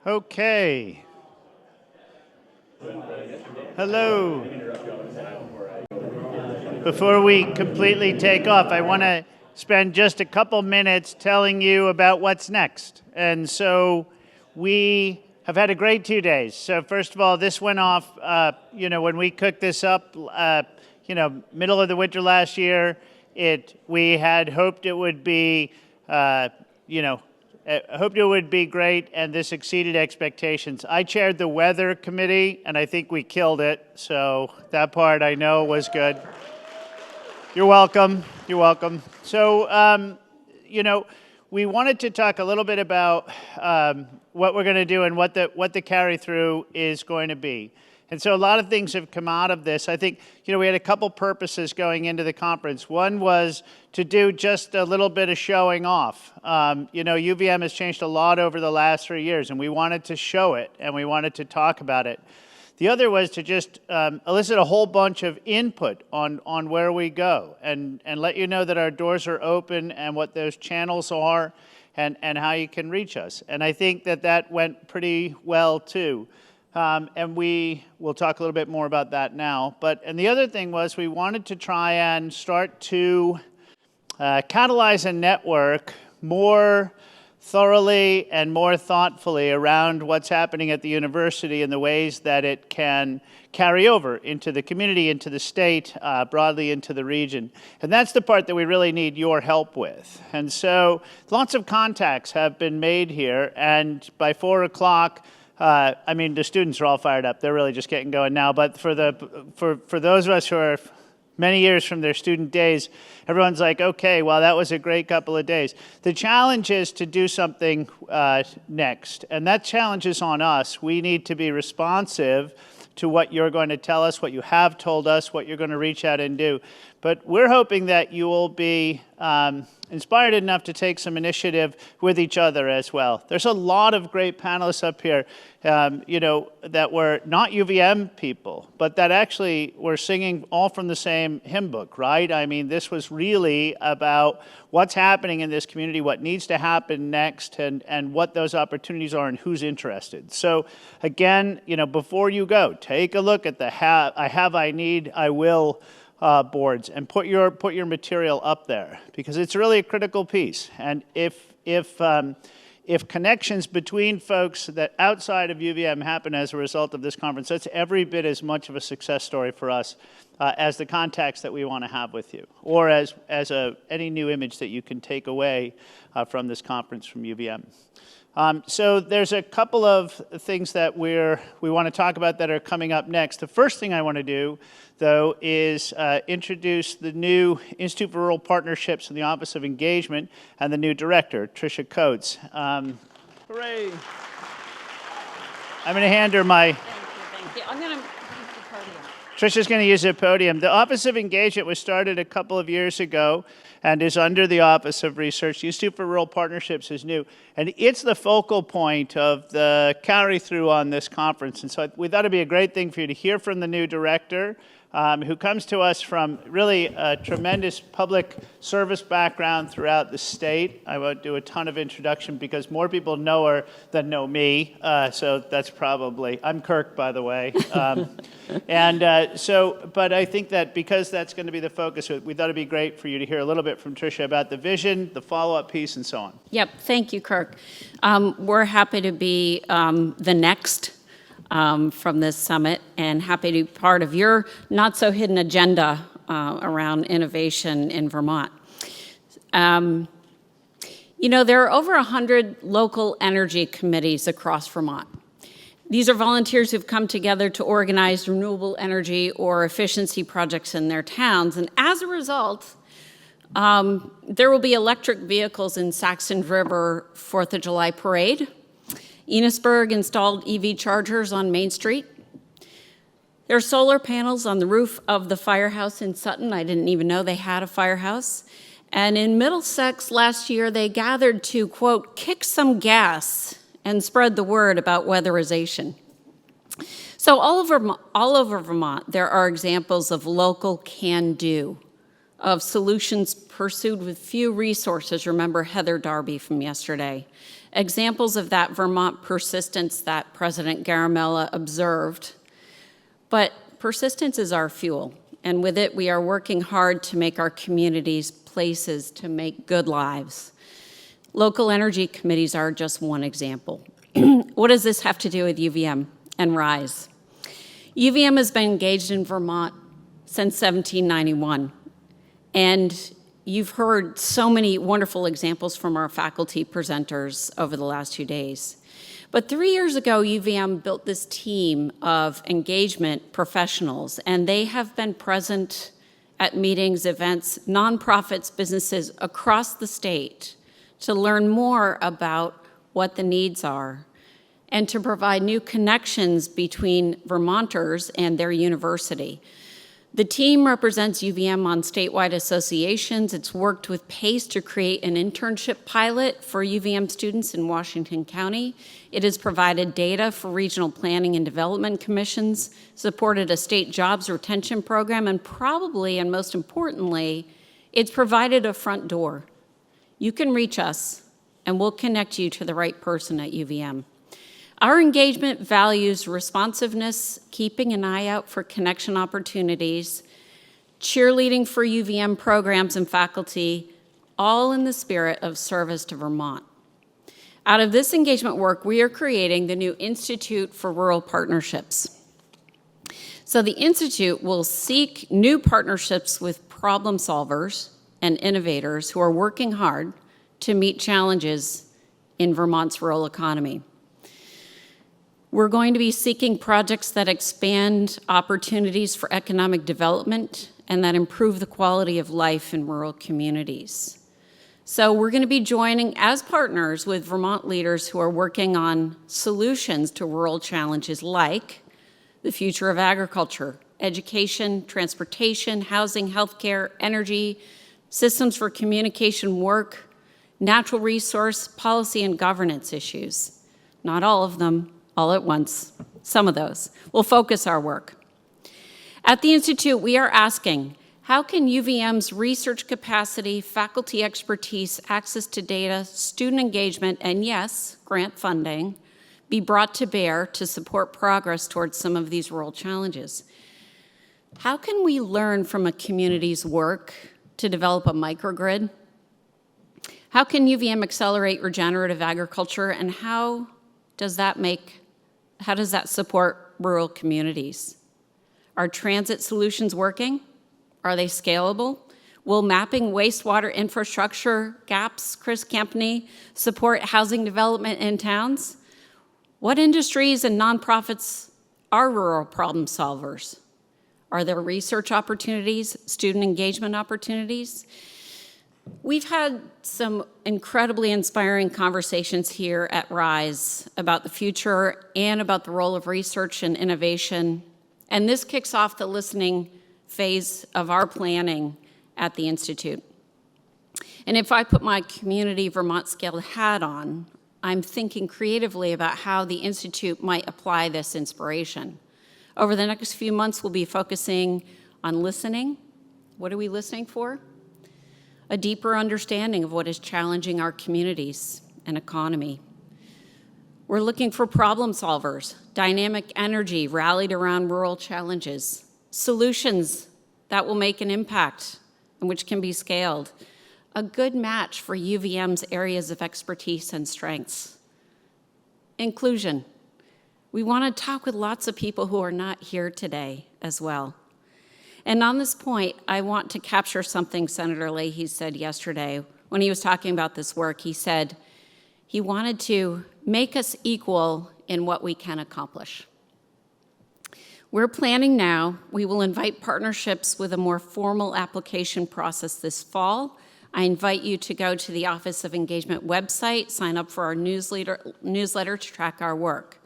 Okay. Hello. Before we completely take off, I want to spend just a couple minutes telling you about what's next. And so we have had a great 2 days. So first of all, this went off, when we cooked this up, middle of the winter last year, we had hoped it would be, I hoped it would be great, and this exceeded expectations. I chaired the weather committee, and I think we killed it. So that part I know was good. You're welcome. You're welcome. So, we wanted to talk a little bit about what we're going to do and what the carry-through is going to be. And so a lot of things have come out of this. I think, we had a couple purposes going into the conference. One was to do just a little bit of showing off. UVM has changed a lot over the last 3 years, and we wanted to show it, and we wanted to talk about it. The other was to just elicit a whole bunch of input on where we go and let you know that our doors are open and what those channels are and how you can reach us. And I think that went pretty well, too. And we will talk a little bit more about that now. And the other thing was we wanted to try and start to catalyze a network more thoroughly and more thoughtfully around what's happening at the university and the ways that it can carry over into the community, into the state, broadly into the region. And that's the part that we really need your help with. And so lots of contacts have been made here, and by 4 o'clock, the students are all fired up. They're really just getting going now. But for those of us who are many years from their student days, everyone's like, okay, well, that was a great couple of days. The challenge is to do something next, and that challenge is on us. We need to be responsive to what you're going to tell us, what you have told us, what you're going to reach out and do. But we're hoping that you will be inspired enough to take some initiative with each other as well. There's a lot of great panelists up here, that were not UVM people, but that actually were singing all from the same hymn book, right? I mean, this was really about what's happening in this community, what needs to happen next, and what those opportunities are and who's interested. So again, before you go, take a look at the I have, I need, I will boards and put your material up there, because it's really a critical piece. And if connections between folks that outside of UVM happen as a result of this conference, that's every bit as much of a success story for us as the contacts that we want to have with you, or as any new image that you can take away from this conference from UVM. So there's a couple of things that we want to talk about that are coming up next. The first thing I want to do, though, is introduce the new Institute for Rural Partnerships in the Office of Engagement and the new director, Tricia Coates. Hooray! I'm going to hand her my... Thank you. I'm going to use the podium. Tricia's going to use the podium. The Office of Engagement was started a couple of years ago and is under the Office of Research. The Institute for Rural Partnerships is new, and it's the focal point of the carry-through on this conference. And so we thought it'd be a great thing for you to hear from the new director, who comes to us from really a tremendous public service background throughout the state. I won't do a ton of introduction because more people know her than know me, so that's probably... I'm Kirk, by the way. But I think that because that's going to be the focus, we thought it'd be great for you to hear a little bit from Tricia about the vision, the follow-up piece, and so on. Yep, thank you, Kirk. We're happy to be the next from this summit, and happy to be part of your not-so-hidden agenda around innovation in Vermont. There are over 100 local energy committees across Vermont. These are volunteers who've come together to organize renewable energy or efficiency projects in their towns, and as a result, there will be electric vehicles in Saxon River 4th of July parade. Enosburg installed EV chargers on Main Street. There are solar panels on the roof of the firehouse in Sutton. I didn't even know they had a firehouse. And in Middlesex last year, they gathered to, quote, kick some gas and spread the word about weatherization. So all over Vermont, there are examples of local can-do, of solutions pursued with few resources. Remember Heather Darby from yesterday. Examples of that Vermont persistence that President Garamella observed. But persistence is our fuel, and with it, we are working hard to make our communities places to make good lives. Local energy committees are just one example. What does this have to do with UVM and RISE? UVM has been engaged in Vermont since 1791, and you've heard so many wonderful examples from our faculty presenters over the last 2 days. But 3 years ago, UVM built this team of engagement professionals, and they have been present at meetings, events, nonprofits, businesses across the state to learn more about what the needs are and to provide new connections between Vermonters and their university. The team represents UVM on statewide associations. It's worked with PACE to create an internship pilot for UVM students in Washington County. It has provided data for regional planning and development commissions, supported a state jobs retention program, and probably, and most importantly, it's provided a front door. You can reach us, and we'll connect you to the right person at UVM. Our engagement values responsiveness, keeping an eye out for connection opportunities, cheerleading for UVM programs and faculty, all in the spirit of service to Vermont. Out of this engagement work, we are creating the new Institute for Rural Partnerships. So the Institute will seek new partnerships with problem solvers and innovators who are working hard to meet challenges in Vermont's rural economy. We're going to be seeking projects that expand opportunities for economic development and that improve the quality of life in rural communities. So we're going to be joining as partners with Vermont leaders who are working on solutions to rural challenges like the future of agriculture, education, transportation, housing, healthcare, energy, systems for communication work, natural resource, policy, and governance issues. Not all of them, all at once. Some of those will focus our work. At the Institute, we are asking, how can UVM's research capacity, faculty expertise, access to data, student engagement, and yes, grant funding, be brought to bear to support progress towards some of these rural challenges? How can we learn from a community's work to develop a microgrid? How can UVM accelerate regenerative agriculture, and how does that support rural communities? Are transit solutions working? Are they scalable? Will mapping wastewater infrastructure gaps, Chris Campney, support housing development in towns? What industries and nonprofits are rural problem solvers? Are there research opportunities, student engagement opportunities? We've had some incredibly inspiring conversations here at RISE about the future and about the role of research and innovation. And this kicks off the listening phase of our planning at the Institute. And if I put my Community Vermont Scale hat on, I'm thinking creatively about how the Institute might apply this inspiration. Over the next few months, we'll be focusing on listening. What are we listening for? A deeper understanding of what is challenging our communities and economy. We're looking for problem solvers, dynamic energy rallied around rural challenges, solutions that will make an impact and which can be scaled, a good match for UVM's areas of expertise and strengths. Inclusion. We want to talk with lots of people who are not here today as well. And on this point, I want to capture something Senator Leahy said yesterday when he was talking about this work. He said he wanted to make us equal in what we can accomplish. We're planning now. We will invite partnerships with a more formal application process this fall. I invite you to go to the Office of Engagement website, sign up for our newsletter to track our work.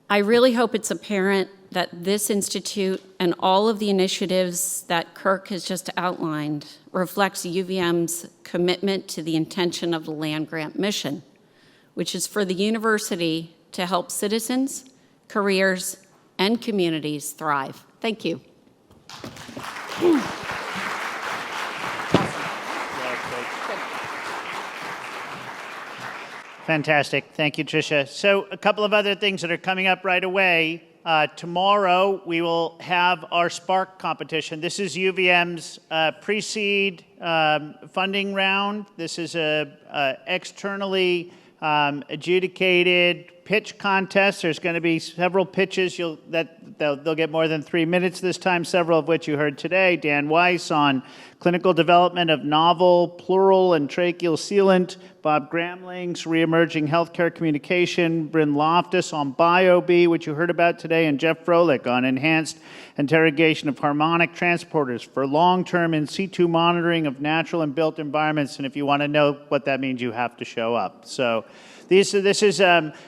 I really hope it's apparent that this institute and all of the initiatives that Kirk has just outlined reflects UVM's commitment to the intention of the land-grant mission, which is for the university to help citizens, careers, and communities thrive. Thank you. Fantastic. Thank you, Tricia. So a couple of other things that are coming up right away. Tomorrow, we will have our Spark competition. This is UVM's pre-seed funding round. This is a externally adjudicated pitch contest. There's going to be several pitches. They'll get more than 3 minutes this time, several of which you heard today. Dan Weiss on clinical development of novel pleural and tracheal sealant. Bob Gramling's reemerging healthcare communication. Bryn Loftus on BioB, which you heard about today. And Jeff Froelich on enhanced interrogation of harmonic transporters for long-term in situ monitoring of natural and built environments. And if you want to know what that means, you have to show up. So this is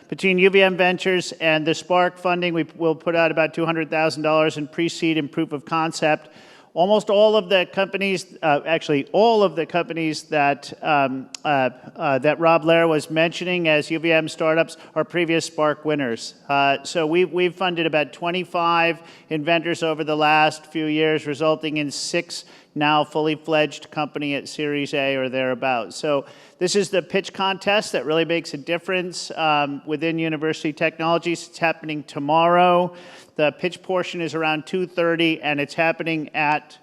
between UVM Ventures and the Spark funding. We will put out about $200,000 in pre-seed and proof of concept. Almost all of the companies, actually all of the companies that Rob Lair was mentioning as UVM startups are previous Spark winners. So we've funded about 25 inventors over the last few years, resulting in 6 now fully fledged company at Series A or thereabouts. So this is the pitch contest that really makes a difference within university technologies. It's happening tomorrow. The pitch portion is around 2:30, and it's happening at,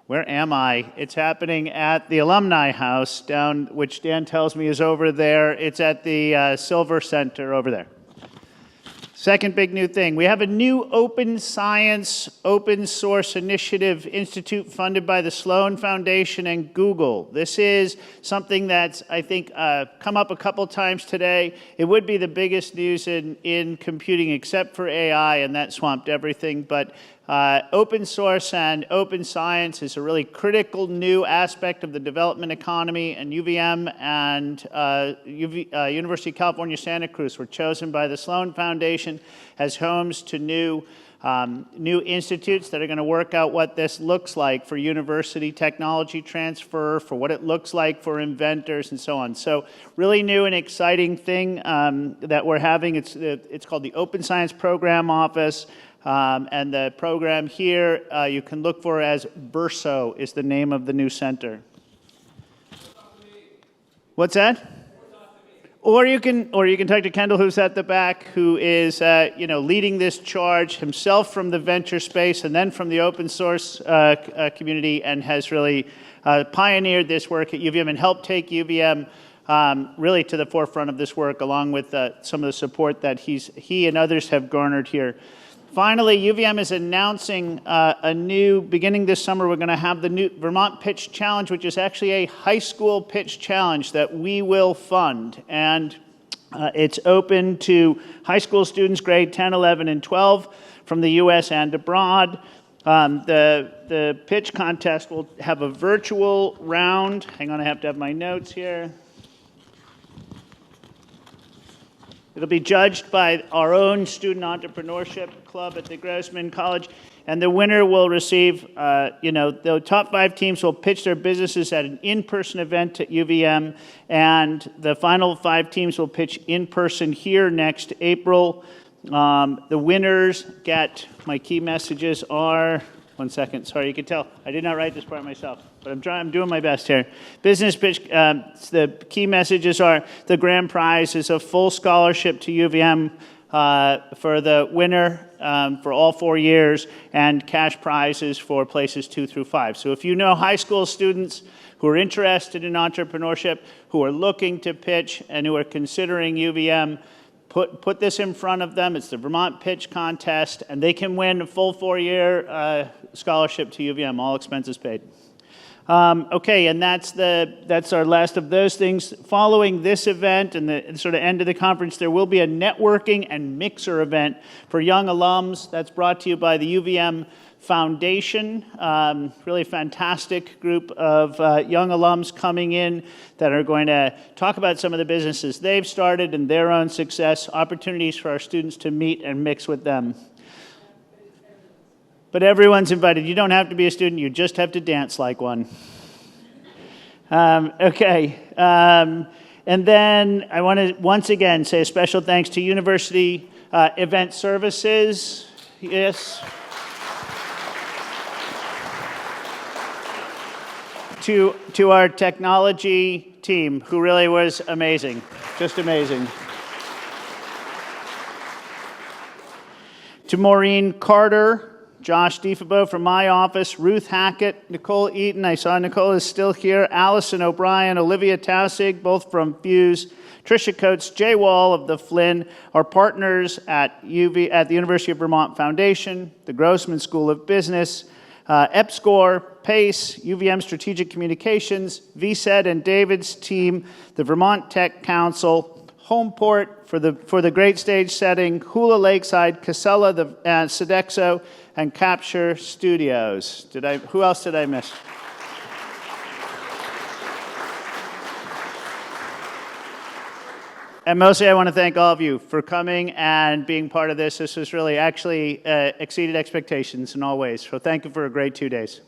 where am I? It's happening at the Alumni House down, which Dan tells me is over there. It's at the Silver Center over there. Second big new thing, we have a new open science, open source initiative institute funded by the Sloan Foundation and Google. This is something that's, I think, come up a couple times today. It would be the biggest news in computing except for AI, and that swamped everything. But open source and open science is a really critical new aspect of the development economy, and UVM and University of California, Santa Cruz were chosen by the Sloan Foundation as homes to new institutes that are going to work out what this looks like for university technology transfer, for what it looks like for inventors, and so on. So really new and exciting thing that we're having. It's called the Open Science Program Office. And the program here you can look for as Verso is the name of the new center. What's that? Or you can talk to Kendall, who's at the back, who is leading this charge himself from the venture space and then from the open source community, and has really pioneered this work at UVM and helped take UVM really to the forefront of this work, along with some of the support that he and others have garnered here. Finally, UVM is announcing beginning this summer, we're going to have the new Vermont Pitch Challenge, which is actually a high school pitch challenge that we will fund. And it's open to high school students, grade 10, 11, and 12 from the U.S. and abroad. The pitch contest will have a virtual round. Hang on, I have to have my notes here. It'll be judged by our own student entrepreneurship club at the Grossman College, and the winner will receive, the top 5 teams will pitch their businesses at an in-person event at UVM, and the final 5 teams will pitch in person here next April. The winners get, my key messages are, one second, sorry, you can tell, I did not write this part myself, but I'm doing my best here. Business pitch, the key messages are the grand prize is a full scholarship to UVM for the winner for all 4 years, and cash prizes for places 2 through 5. So if you know high school students who are interested in entrepreneurship, who are looking to pitch, and who are considering UVM, put this in front of them. It's the Vermont Pitch Contest, and they can win a full 4-year scholarship to UVM, all expenses paid. Okay, and that's our last of those things. Following this event and the sort of end of the conference, there will be a networking and mixer event for young alums. That's brought to you by the UVM Foundation. Really fantastic group of young alums coming in that are going to talk about some of the businesses they've started and their own success, opportunities for our students to meet and mix with them. But everyone's invited. You don't have to be a student. You just have to dance like one. Okay. And then I want to once again say a special thanks to University Event Services. Yes. To our technology team, who really was amazing, just amazing. To Maureen Carter, Josh Diefabo from my office, Ruth Hackett, Nicole Eaton, I saw Nicole is still here, Allison O'Brien, Olivia Tausig, both from Fuse, Tricia Coates, Jay Wall of the Flynn, our partners at the University of Vermont Foundation, the Grossman School of Business, EPSCoR, PACE, UVM Strategic Communications, VSED and David's team, the Vermont Tech Council, Homeport for the great stage setting, Hula Lakeside, Casella, the Sodexo, and Capture Studios. Who else did I miss? And mostly I want to thank all of you for coming and being part of this. This was really actually exceeded expectations in all ways. So thank you for a great 2 days.